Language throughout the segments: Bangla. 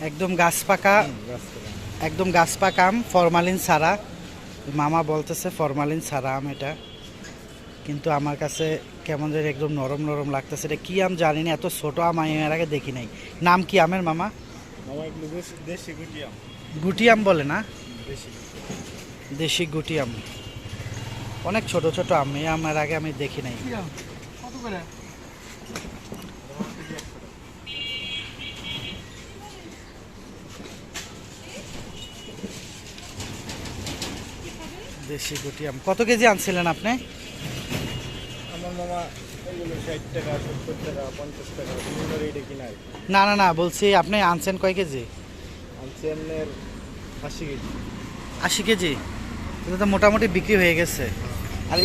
একদম গাছ পাকা, একদম গাছ পাকা আম, ফরমালিন ছাড়া। মামা বলতেছে ফরমালিন ছাড়া আম এটা, কিন্তু আমার কাছে কেমন যেন একদম নরম নরম লাগতেছে। এটা কি আম জানি না, এত ছোট আম আমি এর আগে দেখি নাই। নাম কি আমের মামা? দেশি গুটি আম। গুটি আম বলে না? দেশি দেশি গুটি আম, অনেক ছোট ছোট আম। এই আমার আগে আমি দেখি নাই। কত করে? দেশি গুটি আম কত কেজি আনছিলেন আপনি? আমার মামা এগুলো 60 টাকা, 70 টাকা, 50 টাকা বিভিন্ন রেটে কিনা। না না না, বলছি আপনি আনছেন কয় কেজি? আনছি আপনার 80 কেজি। 80 কেজি? এটা তো মোটামুটি বিক্রি হয়ে গেছে। আর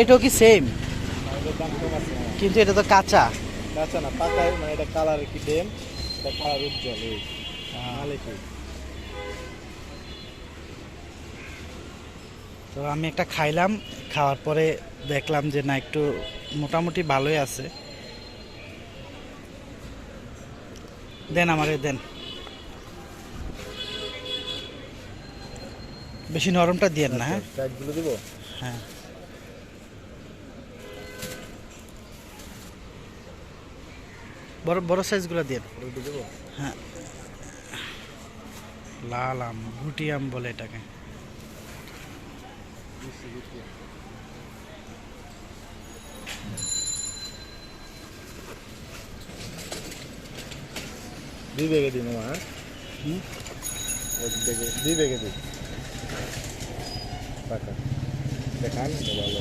এটাও কি সেম? এটার দাম কম আছে না, কিন্তু এটা তো কাঁচা। কাঁচা না পাকায়, মানে এটা কালার কি ডেম, এটা কালার উজ্জ্বল এই নালে কি। তো আমি একটা খাইলাম, খাওয়ার পরে দেখলাম যে না, একটু মোটামুটি ভালোই আছে। দেন আমারে দেন, বেশি নরমটা দিয়েন না। হ্যাঁ সাইডগুলো দিব। হ্যাঁ, বড় বড় সাইজগুলো দিন। ওইটা দিব। হ্যাঁ, লাল আম, গুটি আম বলে এটাকে। দেশি গুটি আম। 2 ব্যাগে দিন মামা। হ্যাঁ হুম, 1 ব্যাগে 2 ব্যাগে দিন পাকা দেখান, এটা ভালো।